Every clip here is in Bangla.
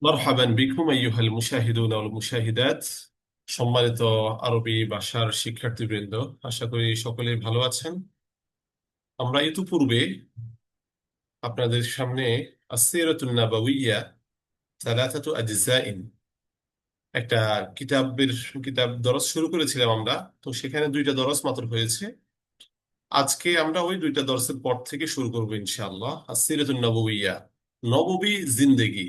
মারহাবান বিকুম আইয়ুহাল মুশাহিদুন ওয়াল মুশাহিদাত। সম্মানিত আরবি ভাষার শিক্ষার্থীবৃন্দ, আশা করি সকলেই ভালো আছেন। আমরা ইতিপূর্বে আপনাদের সামনে আস-সিরাতুন নাবাউইয়া সালাসাতু আজজাইন একটা কিতাবের কিতাব দরস শুরু করেছিলাম আমরা। তো সেখানে দুইটা দরস মাত্র হয়েছে। আজকে আমরা ওই দুইটা দরসের পর থেকে শুরু করবো ইনশাআল্লাহ। আস-সিরাতুন নাবাউইয়া, নববী জিন্দেগি,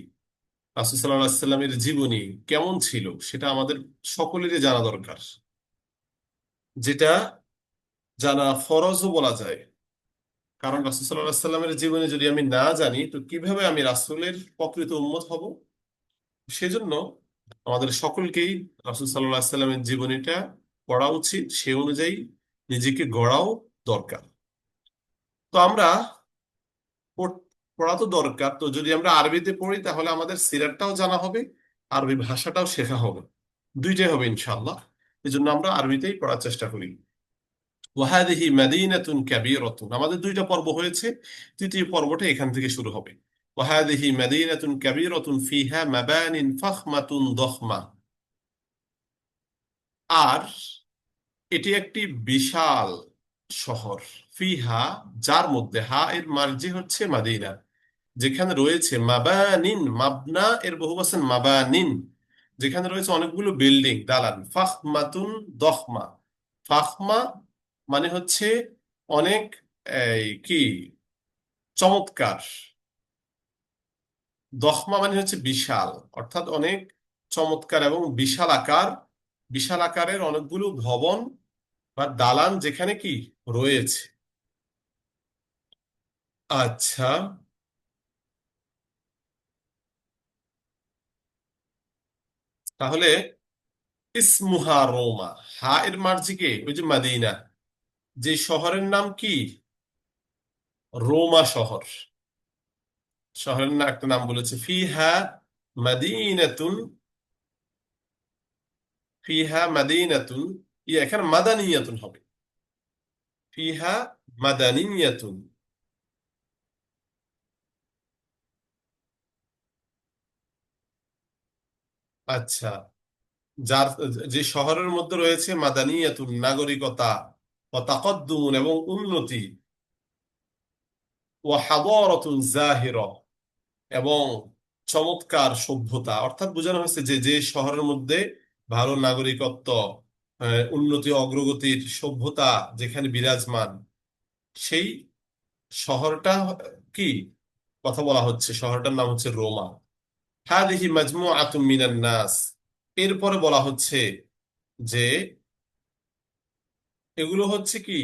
রাসূল সাল্লাল্লাহু আলাইহি সাল্লামের জীবনী কেমন ছিল সেটা আমাদের সকলেরই জানা দরকার। যেটা জানা ফরজও বলা যায়, কারণ রাসূল সাল্লাল্লাহু আলাইহি সাল্লামের জীবনী যদি আমি না জানি তো কিভাবে আমি রাসূলের প্রকৃত উম্মত হব। সেজন্য আমাদের সকলকেই রাসূল সাল্লাল্লাহু আলাইহি সাল্লামের জীবনীটা পড়া উচিত, সে অনুযায়ী নিজেকে গড়াও দরকার। তো আমরা পড়া তো দরকার, তো যদি আমরা আরবিতে পড়ি তাহলে আমাদের সিরাতটাও জানা হবে, আরবি ভাষাটাও শেখা হবে, দুইটাই হবে ইনশাআল্লাহ। এই জন্য আমরা আরবিতেই পড়ার চেষ্টা করি। ওয়াহাদিহি মাদিনাতুন কাবীরাতুন, আমাদের দুইটা পর্ব হয়েছে, তৃতীয় পর্বটা এখান থেকে শুরু হবে। ওয়াহাদিহি মাদিনাতুন কাবীরাতুন ফিহা মাবানিন ফাখমাতুন দখমা। আর এটি একটি বিশাল শহর, ফিহা যার মধ্যে, হা এর মার্জি হচ্ছে মাদিনা, যেখানে রয়েছে মাবানিন, মাবনা এর বহুবচন মাবানিন, যেখানে রয়েছে অনেকগুলো বিল্ডিং, দালান। ফাখমাতুন দখমা, ফাখমা মানে হচ্ছে অনেক, এই কি, চমৎকার। দখমা মানে হচ্ছে বিশাল, অর্থাৎ অনেক চমৎকার এবং বিশাল আকার, বিশাল আকারের অনেকগুলো ভবন বা দালান যেখানে কি রয়েছে। আচ্ছা, তাহলে ইসমুহা রোমা, হা এর মার্জি কে, ওই যে মাদিনা, যে শহরের নাম কি, রোমা শহর। শহরের না একটা নাম বলেছে, ফিহা মাদিনাতুন, ফিহা মাদিনাতুন, এখানে মাদানিয়াতুন হবে, ফিহা মাদানিয়াতুন। আচ্ছা, যার, যে শহরের মধ্যে রয়েছে মাদানিয়াতুন নাগরিকতা, ও তাকদ্দুম এবং উন্নতি, ও হাদারাতুন জাহিরা এবং চমৎকার সভ্যতা, অর্থাৎ বোঝানো হয়েছে যে যে শহরের মধ্যে ভালো নাগরিকত্ব, উন্নতি অগ্রগতির সভ্যতা যেখানে বিরাজমান, সেই শহরটা কি কথা বলা হচ্ছে, শহরটার নাম হচ্ছে রোমা। হাদিহি মাজমুআতুম মিনান নাস, এরপরে বলা হচ্ছে যে এগুলো হচ্ছে কি,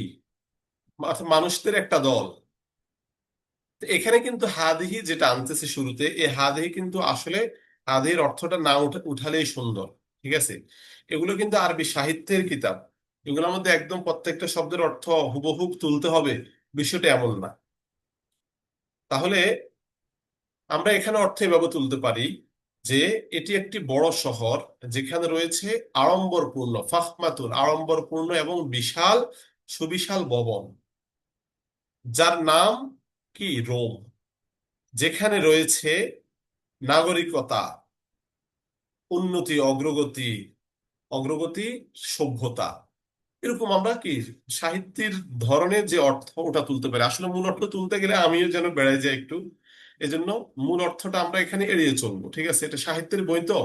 মানুষদের একটা দল। তো এখানে কিন্তু হাদিহি যেটা আনতেছে শুরুতে, এই হাদিহি কিন্তু আসলে হাদিহির অর্থটা না উঠালেই সুন্দর। ঠিক আছে, এগুলো কিন্তু আরবি সাহিত্যের কিতাব, এগুলোর মধ্যে একদম প্রত্যেকটা শব্দের অর্থ হুবহুব তুলতে হবে, বিষয়টা এমন না। তাহলে আমরা এখানে অর্থ এভাবে তুলতে পারি যে এটি একটি বড় শহর যেখানে রয়েছে আড়ম্বরপূর্ণ, ফাখমাতুন আড়ম্বরপূর্ণ এবং বিশাল, সুবিশাল ভবন, যার নাম কি, রোম, যেখানে রয়েছে নাগরিকতা, উন্নতি অগ্রগতি, অগ্রগতি সভ্যতা। এরকম আমরা কি সাহিত্যের ধরনের যে অর্থ ওটা তুলতে পারি, আসলে মূল অর্থ তুলতে গেলে আমিও যেন বেড়াই যাই একটু, এজন্য মূল অর্থটা আমরা এখানে এড়িয়ে চলবো। ঠিক আছে, এটা সাহিত্যের বই তো,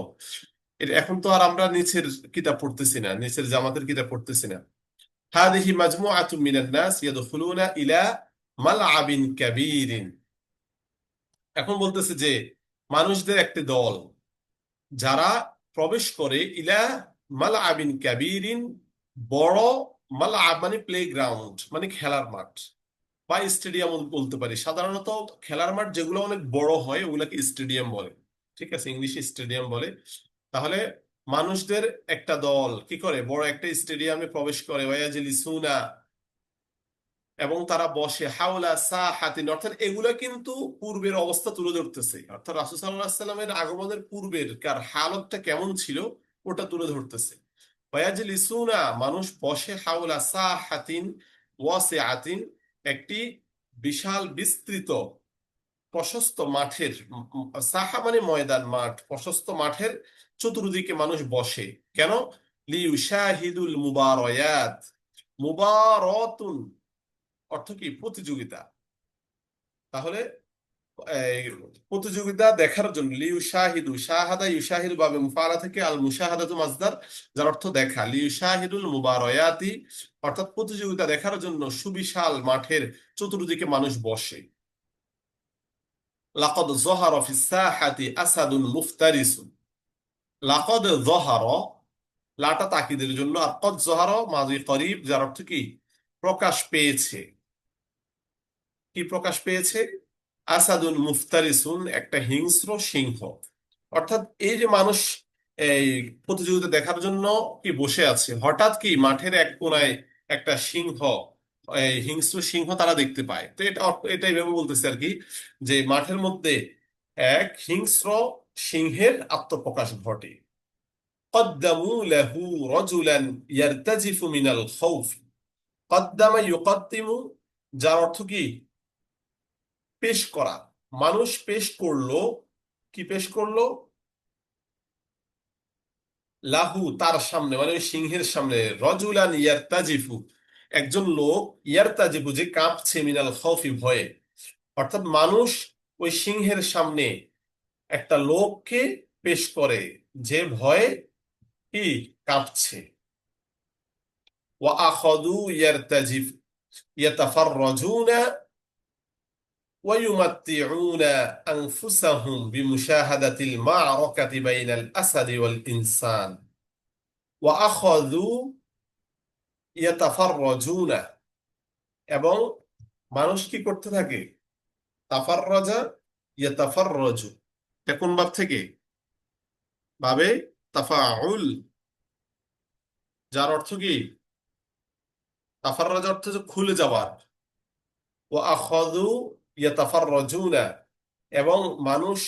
এটা এখন তো আর আমরা নিচের কিতাব পড়তেছি না, নিচের জামাতের কিতাব পড়তেছি না। হাদিহি মাজমুআতুম মিনান নাস ইয়াদখুলুনা ইলা মালআবিন কাবীরিন, এখন বলতেছে যে মানুষদের একটি দল যারা প্রবেশ করে ইলা মালআবিন কাবীরিন, বড়, মালআব মানে প্লে গ্রাউন্ড মানে খেলার মাঠ, বা স্টেডিয়াম বলতে পারি। সাধারণত খেলার মাঠ যেগুলো অনেক বড় হয় ওগুলাকে স্টেডিয়াম বলে। ঠিক আছে, ইংলিশে স্টেডিয়াম বলে। তাহলে মানুষদের একটা দল কি করে, বড় একটা স্টেডিয়ামে প্রবেশ করে, ওয়ায়াজলিসুনা এবং তারা বসে, হাওলা সাহাতিন, অর্থাৎ এগুলা কিন্তু পূর্বের অবস্থা তুলে ধরতেছে, অর্থাৎ রাসূল সাল্লাল্লাহু আলাইহি সাল্লামের আগমনের পূর্বের কার হালতটা কেমন ছিল ওটা তুলে ধরতেছে। ওয়ায়াজলিসুনা মানুষ বসে, হাওলা সাহাতিন ওয়াসিআতিন একটি বিশাল বিস্তৃত প্রশস্ত মাঠের, সাহা মানে ময়দান, মাঠ, প্রশস্ত মাঠের চতুর্দিকে মানুষ বসে। কেন? লিউশাহিদুল মুবারয়াত। মুবারাতুন অর্থ কি? প্রতিযোগিতা। তাহলে এই প্রতিযোগিতা দেখার জন্য, লিউশাহিদু, শাহাদা ইউশাহিদু বাবে মুফাআলা থেকে আল মুশাহাদাতু মাসদার, যার অর্থ দেখা। লিউশাহিদুল মুবারায়াতি অর্থাৎ প্রতিযোগিতা দেখার জন্য সুবিশাল মাঠের চতুর্দিকে মানুষ বসে। লাকাদ যাহারা ফিস সাহাতি আসাদুন মুফতারিসুন। লাকাদ যাহারা, লাটা তাকিদের জন্য, আর কদ যাহারা মাযি করিব, যার অর্থ কি? প্রকাশ পেয়েছে। কি প্রকাশ পেয়েছে? আসাদুন মুফতারিসুন, একটা হিংস্র সিংহ। অর্থাৎ এই যে মানুষ এই প্রতিযোগিতা দেখার জন্য কি বসে আছে, হঠাৎ কি মাঠের এক কোনায় একটা সিংহ, এই হিংস্র সিংহ তারা দেখতে পায়। তো এটাই ভেবে বলতেছে আর কি, যে মাঠের মধ্যে এক হিংস্র সিংহের আত্মপ্রকাশ ঘটে। কদ্দামু লাহু রাজুলান ইয়ারতাজিফু মিনাল খাউফ। কদ্দামা ইউকাদ্দিমু, যার অর্থ কি? পেশ করা। মানুষ পেশ করলো। কি পেশ করলো? লাহু, তার সামনে, মানে ওই সিংহের সামনে, রজুলান ইয়ারতাজিফু, একজন লোক, ইয়ারতাজিফু যে কাঁপছে, মিনাল খাউফি ভয়ে। অর্থাৎ মানুষ ওই সিংহের সামনে একটা লোককে পেশ করে যে ভয়ে কি? কাঁপছে। ওয়া আখাযু ইয়ারতাজিফ ইয়াতাফাররাজুনা ওয়া ইউমাত্তিউনা আনফুসাহুম বিমুশাহাদাতিল মা'রাকাতি বাইনাল আসাদি ওয়াল ইনসান। ওয়া আখাযু ইয়াতাফাররাজুনা, এবং মানুষ কি করতে থাকে? তাফাররাজা, ইয়াতাফাররাজু, এটা কোন ভাব থেকে? ভাবে তাফাউল, যার অর্থ কি? তাফাররাজা অর্থ যে খুলে যাওয়ার। ও আখাযু ইয়াতাফাররাজুনা, এবং মানুষ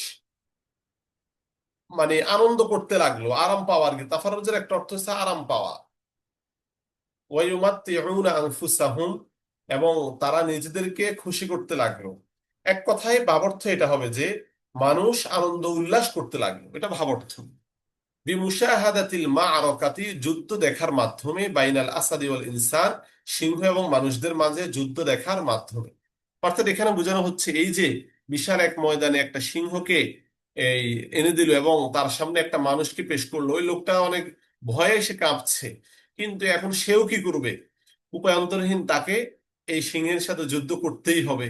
মানে আনন্দ করতে লাগলো, আরাম পাওয়ার কি? তাফাররাজের একটা অর্থ হচ্ছে আরাম পাওয়া। ওয়া ইউমাত্তিউনা আনফুসাহুম, এবং তারা নিজেদেরকে খুশি করতে লাগলো। এক কথায় ভাবার্থ এটা হবে যে মানুষ আনন্দ উল্লাস করতে লাগলো, এটা ভাবার্থ। বিমুশাহাদাতিল মা'রাকাতি, যুদ্ধ দেখার মাধ্যমে, বাইনাল আসাদি ওয়াল ইনসান, সিংহ এবং মানুষদের মাঝে যুদ্ধ দেখার মাধ্যমে। অর্থাৎ এখানে বোঝানো হচ্ছে এই যে বিশাল এক ময়দানে একটা সিংহকে এই এনে দিল এবং তার সামনে একটা মানুষকে পেশ করলো, ওই লোকটা অনেক ভয়ে সে কাঁপছে, কিন্তু এখন সেও কি করবে? উপায়ন্তরহীন, তাকে এই সিংহের সাথে যুদ্ধ করতেই হবে।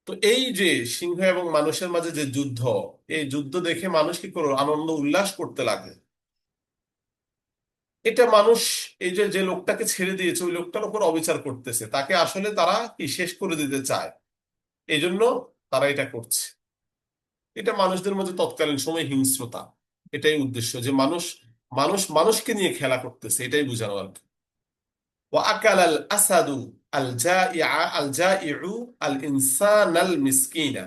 তো এই যে সিংহ এবং মানুষের মাঝে যে যুদ্ধ, এই যুদ্ধ দেখে মানুষ কি করলো? আনন্দ উল্লাস করতে লাগে। এটা মানুষ, এই যে যে লোকটাকে ছেড়ে দিয়েছে, ওই লোকটার উপর অবিচার করতেছে, তাকে আসলে তারা কি শেষ করে দিতে চায়, এই জন্য তারা এটা করছে। এটা মানুষদের মধ্যে তৎকালীন সময় হিংস্রতা, এটাই উদ্দেশ্য, যে মানুষ মানুষ মানুষকে নিয়ে খেলা করতেছে, এটাই বোঝানো আর কি। ওয়াকাল আল আসাদু আল জাইআ আল জাইউ আল ইনসান আল মিসকিনা।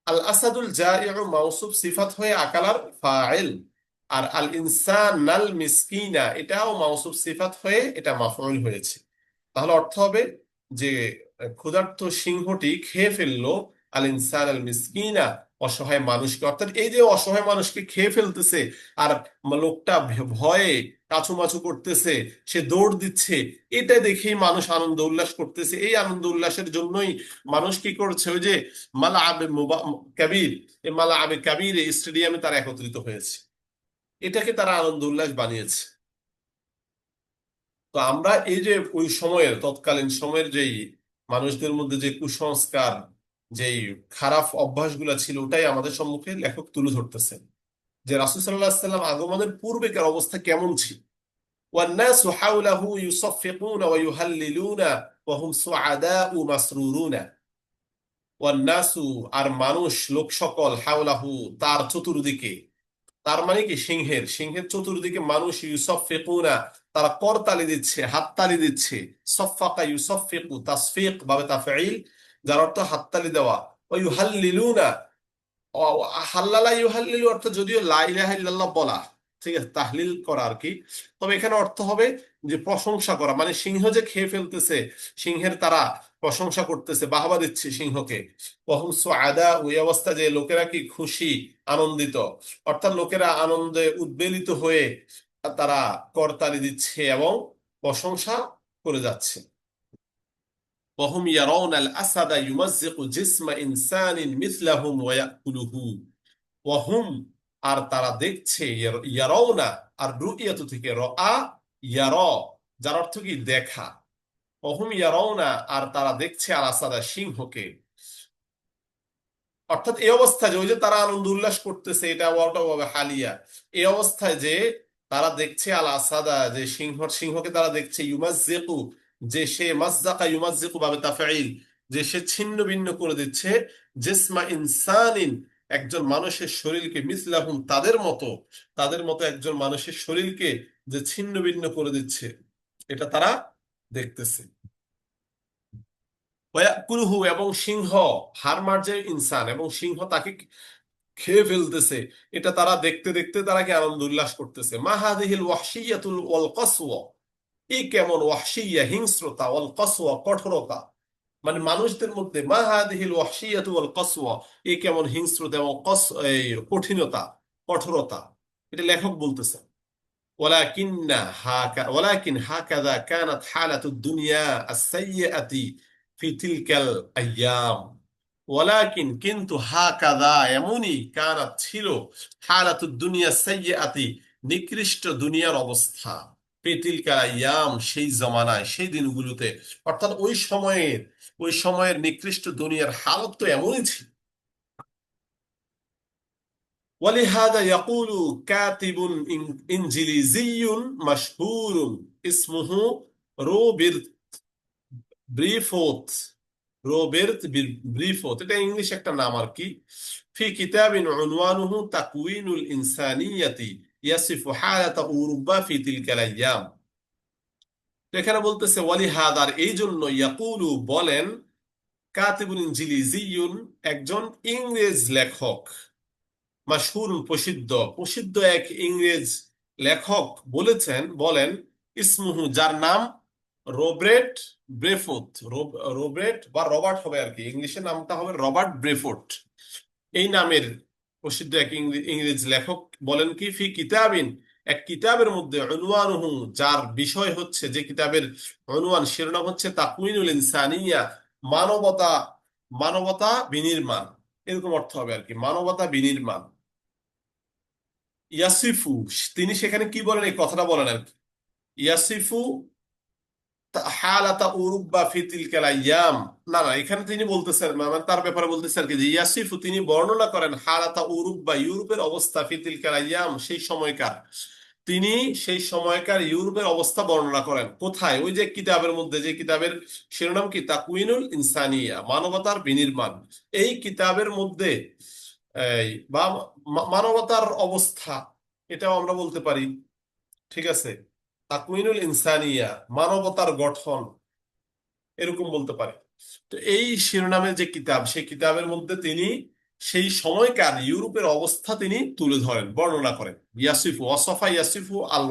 আল আসাদুল জাইউ মাউসুফ সিফাত হয়ে আকালার ফাইল, আর আল ইনসান আল মিসকিনা এটাও মাউসুফ সিফাত হয়ে এটা মাফউল হয়েছে। তাহলে অর্থ হবে যে ক্ষুধার্ত সিংহটি খেয়ে ফেললো আল ইনসান আল মিসকিনা, অসহায় মানুষকে। অর্থাৎ এই যে অসহায় মানুষকে খেয়ে ফেলতেছে, আর লোকটা ভয়ে কাছুমাছু করতেছে, সে দৌড় দিচ্ছে, এটা দেখেই মানুষ আনন্দ উল্লাস করতেছে। এই আনন্দ উল্লাসের জন্যই মানুষ কি করছে? ওই যে মালা আবে কাবির, এই মালা আবে কাবির স্টেডিয়ামে তারা একত্রিত হয়েছে, এটাকে তারা আনন্দ উল্লাস বানিয়েছে। তো আমরা এই যে ওই সময়ের, তৎকালীন সময়ের যেই মানুষদের মধ্যে যে কুসংস্কার, যেই খারাপ অভ্যাসগুলো ছিল, ওটাই আমাদের সম্মুখে লেখক তুলে ধরতেছেন, যে রাসূল সাল্লাল্লাহু আলাইহি সাল্লাম আগমনের পূর্বেকার অবস্থা কেমন ছিল। ওয়ান্নাসু হাওলাহু ইউসাফফিকুনা ওয়া ইউহাল্লিলুনা ওয়া হুম সুআদাউ মাসরুরুনা। ওয়ান্নাসু, আর মানুষ, লোক সকল, হাওলাহু, তার চতুর্দিকে, তার মানে কি? সিংহের সিংহের চতুর্দিকে মানুষ, ইউসাফফিকুনা, তারা করতালি দিচ্ছে, হাততালি দিচ্ছে। সফাকা ইউসাফফিকু, তাসফিক ভাবে তাফঈল, যার অর্থ হাততালি দেওয়া। ও ইউহাল্লিলুনা, হাল্লালা ইউহাল্লিলু অর্থ যদিও লা ইলাহা ইল্লাল্লাহ বলা, ঠিক আছে, তাহলিল করা আর কি। তবে এখানে অর্থ হবে যে প্রশংসা করা, মানে সিংহ যে খেয়ে ফেলতেছে, সিংহের তারা প্রশংসা করতেছে, বাহবা দিচ্ছে সিংহকে। ওহুম সুআদা, ওই অবস্থা যে লোকেরা কি খুশি, আনন্দিত, অর্থাৎ লোকেরা আনন্দে উদ্বেলিত হয়ে তারা করতালি দিচ্ছে এবং প্রশংসা করে যাচ্ছে। وهم يرون الأسد يمزق جسم إنسان مثلهم ويأكله وهم, আর তারা দেখছে, ইয়ারাউনা, আর রুইয়াতু থেকে রআ, ইয়ার, যার অর্থ কি দেখা। ওহুম ইয়ারাউনা, আর তারা দেখছে আল আসাদা, সিংহকে। অর্থাৎ এই অবস্থায় যে ওই যে তারা আনন্দ উল্লাস করতেছে, এটা ওয়াটা হবে হালিয়া। এই অবস্থায় যে তারা দেখছে আল আসাদা, যে সিংহকে তারা দেখছে, ইউমাজ্জিকু, যে সে মাজ্জাকা ইউমাজ্জিকু বাবে তাফঈল, যে সে ছিন্ন ভিন্ন করে দিচ্ছে, জিসমা ইনসানিন, একজন মানুষের শরীরকে, মিসলাহুম, তাদের মতো একজন মানুষের শরীরকে যে ছিন্ন ভিন্ন করে দিচ্ছে, এটা তারা দেখতেছে। ওয়াকুলহু, এবং সিংহ, হার মারছে ইনসান, এবং সিংহ তাকে খেয়ে ফেলতেছে, এটা তারা দেখতে দেখতে তারা কি আনন্দ উল্লাস করতেছে। মা হাদিহিল ওয়াহশিয়াতুল ওয়াল কসওয়া, এই কেমন ওয়াহশিয়া, হিংস্রতা, ওয়াল কসওয়া, কঠোরতা, মানে মানুষদের মধ্যে, মা হাদিহিল ওয়াহশিয়াতু ওয়াল কসওয়া, এই কেমন হিংস্রতা এবং এই কঠিনতা, কঠোরতা, এটা লেখক বলতেছে। ولكن هكذا كانت حالة الدنيا السيئة في تلك الأيام ولكن কিন্তু হাকাদা, এমনই, কানাত ছিল, হালাতুদ দুনিয়া সাইয়্যাতি, নিকৃষ্ট দুনিয়ার অবস্থা, ফিতিলকা আইয়াম, সেই জমানায়, সেই দিনগুলোতে, অর্থাৎ ওই সময়ের নিকৃষ্ট দুনিয়ার হালত তো এমনই ছিল। ولهذا يقول كاتب إنجليزي مشهور اسمه روبرت ব্রিফোথ, ব্রিফোথ, এটা ইংলিশ একটা নাম আর কি। في كتاب عنوانه تكوين الإنسانية يصف حالة أوروبا في تلك الأيام। তো এখানে বলতেছে ওয়ালিহাদার, এই জন্য, ইয়াকুলু, বলেন, কাতিবুন ইনজিলিজিয়ুন, একজন ইংরেজ লেখক, মাশহুর, প্রসিদ্ধ, প্রসিদ্ধ এক ইংরেজ লেখক বলেন, ইসমুহু, যার নাম রোবর্ট ব্রেফোর্ট, রোবর্ট বা রবার্ট হবে আর কি, ইংলিশের নামটা হবে রবার্ট ব্রেফোর্ট। এই নামের প্রসিদ্ধ এক ইংরেজ লেখক বলেন কি, ফি কিতাবিন, এক কিতাবের মধ্যে, উনওয়ানুহু, যার বিষয় হচ্ছে, যে কিতাবের উনওয়ান, শিরোনাম হচ্ছে তাকউইনুল ইনসানিয়া, মানবতা, মানবতা বিনির্মাণ, এরকম অর্থ হবে আর কি, মানবতা বিনির্মাণ। ইয়াসিফু, তিনি সেখানে কি বলেন, এই কথাটা বলেন আর কি, ইয়াসিফু হালাতা উরুব্বা ফি তিলকাল আইয়াম। না না, এখানে তিনি বলতেছেন, মানে তার ব্যাপারে বলতেছেন কি, যে ইয়াসিফু, তিনি বর্ণনা করেন, হালাতা উরুব্বা, ইউরোপের অবস্থা, ফি তিলকাল আইয়াম, সেই সময়কার, তিনি সেই সময়কার ইউরোপের অবস্থা বর্ণনা করেন। কোথায়? ওই যে কিতাবের মধ্যে, যে কিতাবের শিরোনাম কি, তাকউইনুল ইনসানিয়া, মানবতার বিনির্মাণ। এই কিতাবের মধ্যে এই বা মানবতার অবস্থা, এটাও আমরা বলতে পারি, ঠিক আছে, তাকউইনুল ইনসানিয়া, মানবতার গঠন, এরকম বলতে পারি। তো এই শিরোনামের যে কিতাব, সেই কিতাবের মধ্যে তিনি সেই সময়কার ইউরোপের অবস্থা তিনি তুলে ধরেন, বর্ণনা করেন। ইয়াসিফু, ওয়াসাফা ইয়াসিফু আল,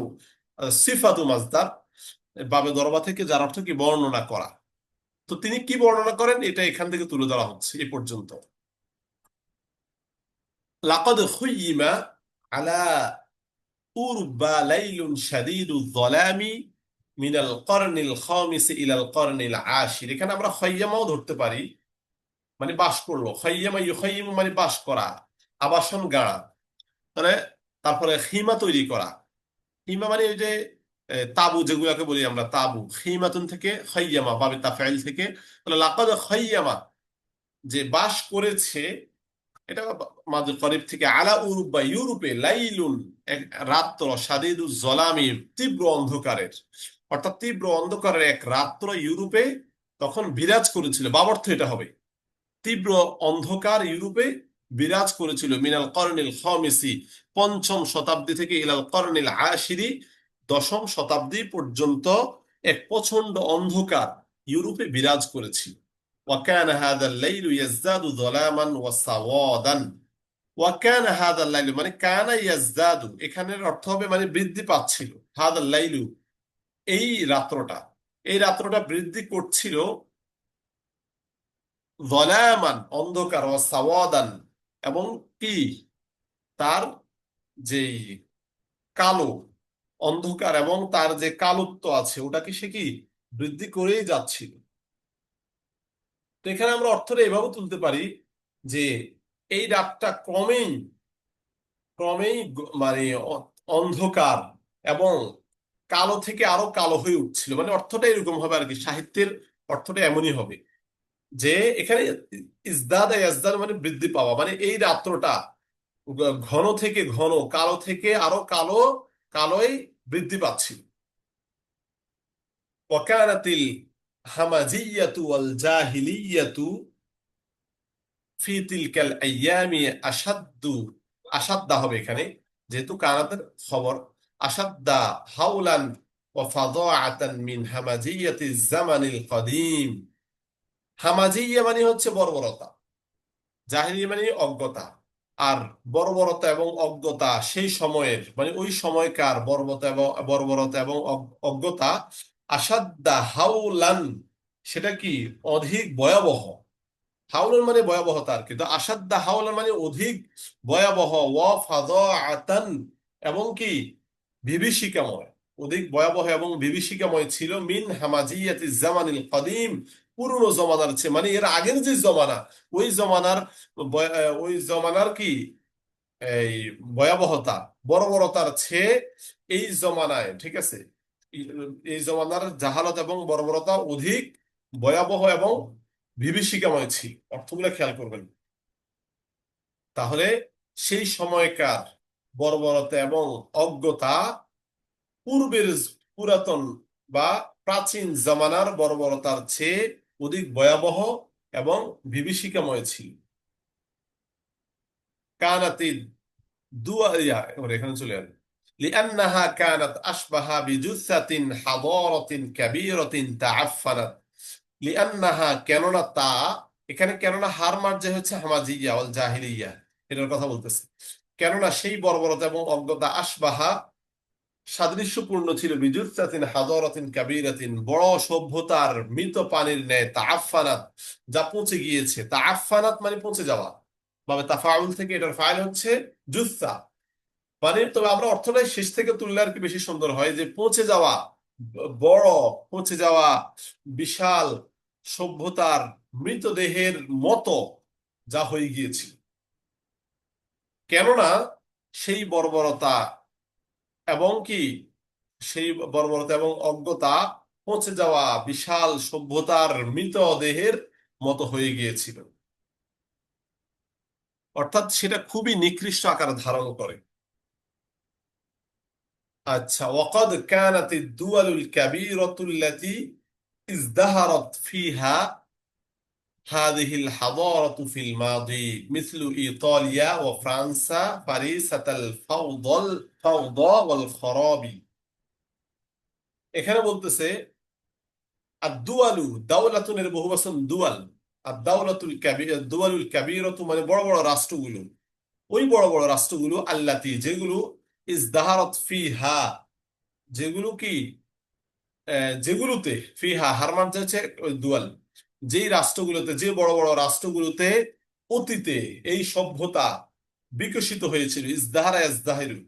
সিফাতু মাজদার, বাবে দরবা থেকে, যার অর্থ কি বর্ণনা করা। তো তিনি কি বর্ণনা করেন, এটা এখান থেকে তুলে ধরা হচ্ছে এ পর্যন্ত। লাকাদ খুয়িমা আলা উরবা লাইলুন শাদীদুয যালামি মিনাল করনিল খামিস ইলাল করনিল আশির। এখানে আমরা খয়্যামাও ধরতে পারি, মানে বাস করলো, খয়্যামা ইউখাইয়িমু মানে বাস করা, আবাসন গাড়া, মানে তারপরে খিমা তৈরি করা। খিমা মানে ওই যে তাবু, যেগুলোকে বলি আমরা তাবু, খিমাতুন থেকে খয়্যামা, বাবে তাফঈল থেকে, তাহলে লাকাদ খয়্যামা, যে বাস করেছে, এটা মাদুল করিব থেকে, আলা উরুবা, ইউরোপে, লাইলুন, এক রাত্র, শাদীদু জলামি, তীব্র অন্ধকারের, অর্থাৎ তীব্র অন্ধকারের এক রাত্র ইউরোপে তখন বিরাজ করেছিল, বাবর্থ এটা হবে, তীব্র অন্ধকার ইউরোপে বিরাজ করেছিল, মিনাল করনিল খামিসি, পঞ্চম শতাব্দী থেকে, ইলাল করনিল আশিরি, দশম শতাব্দী পর্যন্ত এক প্রচন্ড অন্ধকার ইউরোপে বিরাজ করেছিল। ওয়াকানা হাযাল লাইলু ইয়াজদাদু যালামান ওয়া সাওয়াদান, ওয়াকানা হাদাল লাইলু মানে কানা ইয়াজদাদু, এখানের অর্থ হবে মানে বৃদ্ধি পাচ্ছিল। হাদাল লাইলু এই রাত্রটা, এই রাত্রটা বৃদ্ধি করছিল যালামান অন্ধকার, ও সাওয়াদান এবং কি তার যেই কালো অন্ধকার এবং তার যে কালত্ব আছে ওটাকে সে কি বৃদ্ধি করেই যাচ্ছিল। তো এখানে আমরা অর্থটা এভাবে তুলতে পারি যে এই রাতটা ক্রমেই ক্রমেই মানে অন্ধকার এবং কালো থেকে আরো কালো হয়ে উঠছিল, মানে অর্থটা এরকম হবে আর কি, সাহিত্যের অর্থটা এমনই হবে যে এখানে ইজদাদ ইয়াজদাদ মানে বৃদ্ধি পাওয়া, মানে এই রাত্রটা ঘন থেকে ঘন, কালো থেকে আরো কালো, কালোই বৃদ্ধি পাচ্ছিল। ওয়াকানাতিল হামাজিয়াতু ওয়াল জাহিলিয়াতু ফি তিলকাল আইয়ামি আসাদ্দু, আসাদ্দা হবে এখানে যেহেতু কানাতের খবর, আসাদ্দা হাউলান ওয়া ফাদাআতান মিন হামাজিয়াতি জামানিল কদিম। হামাজিয়া মানে হচ্ছে বর্বরতা, জাহিলি মানে অজ্ঞতা, আর বর্বরতা এবং অজ্ঞতা সেই সময়ের মানে ওই সময়কার বর্বরতা এবং অজ্ঞতা। আসাদ্দা হাউলান সেটা কি অধিক ভয়াবহ, হাওলান মানে ভয়াবহতা আর কি, তো আসাদ্দা হাওলান মানে অধিক ভয়াবহ, ওয়া ফাদাআতান এবং কি বিভীষিকাময়, অধিক ভয়াবহ এবং বিভীষিকাময় ছিল মিন হামাজিয়াতি জামানিল কদিম, পুরনো জমানার চেয়ে, মানে এর আগের যে জমানা ওই জমানার ওই জমানার কি এই ভয়াবহতা বর্বরতার চেয়ে এই জমানায়, ঠিক আছে, এই এই জমানার জাহালত এবং বর্বরতা অধিক ভয়াবহ এবং বিভীষিকাময় ছিল। অর্থগুলো খেয়াল করবেন। তাহলে সেই সময়কার বর্বরতা এবং অজ্ঞতা পূর্বের পুরাতন বা প্রাচীন জামানার বর্বরতার চেয়ে অধিক ভয়াবহ এবং বিভীষিকাময় ছিল। কানাতি দুয়া এবার এখানে চলে আসবে লিআন্নাহা কানাত আশবাহা বিজুসাতিন হাদারাতিন কাবীরাতিন তাআফফানাত। লিআন্নাহা কেননা তা, এখানে কেননা হার মার্জে হচ্ছে হামাজিয়া ওয়াল জাহিলিয়া, এটার কথা বলতেছে। কেননা সেই বর্বরতা এবং অজ্ঞতা আশবাহা সাদৃশ্যপূর্ণ ছিল বিজুসাতিন হাদারাতিন কাবীরাতিন বড় সভ্যতার মৃত পানির ন্যায় তাআফফানাত যা পচে গিয়েছে। তাআফফানাত মানে পচে যাওয়া, বাবে তাফাউল থেকে এটার ফাইল হচ্ছে জুসা মানে, তবে আমরা অর্থটাই শেষ থেকে তুললে আর কি বেশি সুন্দর হয়, যে পৌঁছে যাওয়া, বড় পৌঁছে যাওয়া বিশাল সভ্যতার মৃতদেহের মতো যা হয়ে গিয়েছিল। কেননা সেই বর্বরতা এবং কি সেই বর্বরতা এবং অজ্ঞতা পৌঁছে যাওয়া বিশাল সভ্যতার মৃতদেহের মতো হয়ে গিয়েছিল, অর্থাৎ সেটা খুবই নিকৃষ্ট আকার ধারণ করে। আচ্ছা, ওয়াকাদ কানাত দুয়ালুল কাবীরাতুল্লাতী ازدهرت فيها هذه الحضارة في الماضي مثل إيطاليا وفرنسا فريسة الفوضى والخراب। এখানে বলতেছে আদ-দুয়ালু দাওলাতুন এর বহুবচন দুয়াল, আদ-দাওলাতুল কাবীর দুয়ালুল কাবীরাতু মানে বড় বড় রাষ্ট্রগুলো, ওই বড় বড় রাষ্ট্রগুলো আল্লাতি যেগুলো ইজদাহারাত ফিহা যেগুলো কি যেগুলোতে ফিহা হারমান হচ্ছে ওই দুয়াল, যেই রাষ্ট্রগুলোতে যে বড় বড় রাষ্ট্রগুলোতে অতীতে এই সভ্যতা বিকশিত হয়েছিল, ইজদাহারা ইজদাহিরু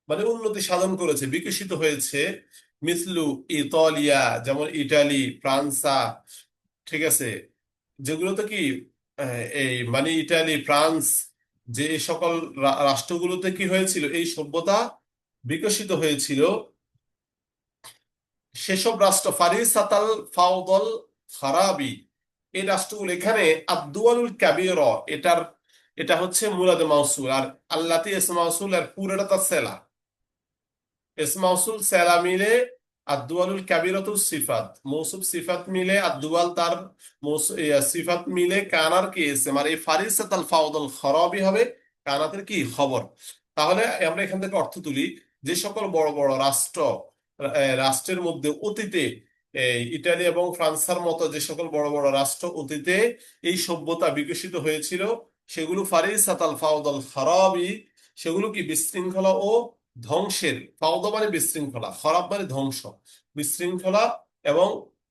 মানে উন্নতি সাধন করেছে বিকশিত হয়েছে, মিসলু ইতালিয়া যেমন ইটালি ফ্রান্সা, ঠিক আছে, যেগুলোতে কি এই মানে ইটালি ফ্রান্স যে এই সকল রাষ্ট্রগুলোতে কি হয়েছিল এই সভ্যতা বিকশিত হয়েছিল, সেসব রাষ্ট্র ফারিসাতাল ফাউদল খারাবি এই রাষ্ট্রগুলো, এখানে আদ-দুয়ালুল কাবীরা এটা হচ্ছে মুরাদে মাউসুল, আর আল্লাতি ইসম মাউসুল আর পুরোটা তার সেলা, ইসম মাউসুল সেলা মিলে আদ-দুয়ালুল কাবীরাতু সিফাত, মৌসুফ সিফাত মিলে আদ-দুয়াল তার সিফাত মিলে কানার কি ইসম, আর এই ফারিসাতাল ফাউদল খারাবি হবে কানাতের কি খবর। তাহলে আমরা এখান থেকে অর্থ তুলি যে সকল বড় বড় রাষ্ট্রের মধ্যে অতীতে এই ইটালি এবং ফ্রান্সের মতো যে সকল বড় বড় রাষ্ট্র অতীতে এই সভ্যতা বিকশিত হয়েছিল, সেগুলো ফারিসাতাল ফাওদাল খারাবি, সেগুলো কি বিশৃঙ্খলা ও ধ্বংসের। ফাওদা মানে বিশৃঙ্খলা, খারাপ মানে ধ্বংস, বিশৃঙ্খলা এবং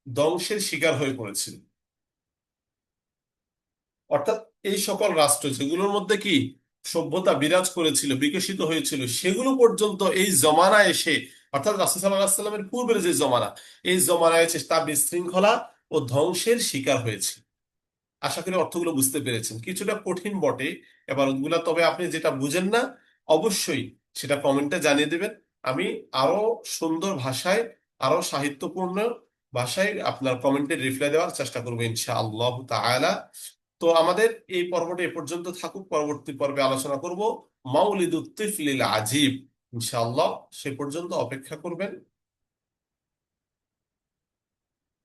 ধ্বংসের শিকার হয়ে পড়েছিল। অর্থাৎ এই সকল রাষ্ট্র যেগুলোর মধ্যে কি সভ্যতা বিরাজ করেছিল, বিকশিত হয়েছিল, সেগুলো পর্যন্ত এই জমানায় এসে, অর্থাৎ রাসূল সাল্লাল্লাহু আলাইহি সাল্লামের পূর্বের যে জমানা, এই জমানায় এসে তা বিশৃঙ্খলা ও ধ্বংসের শিকার হয়েছে। আশা করি অর্থগুলো বুঝতে পেরেছেন। কিছুটা কঠিন বটে এবারগুলা, তবে আপনি যেটা বুঝেন না অবশ্যই সেটা কমেন্টে জানিয়ে দেবেন। আমি আরো সুন্দর ভাষায়, আরো সাহিত্যপূর্ণ ভাষায় আপনার কমেন্টে রিপ্লাই দেওয়ার চেষ্টা করবো ইনশাআল্লাহ তাআলা। তো আমাদের এই পর্বটা এ পর্যন্ত থাকুক, পরবর্তী পর্বে আলোচনা করব মাউলিদুত তিফলিল আজিব ইনশাআল্লাহ। সে পর্যন্ত অপেক্ষা করবেন।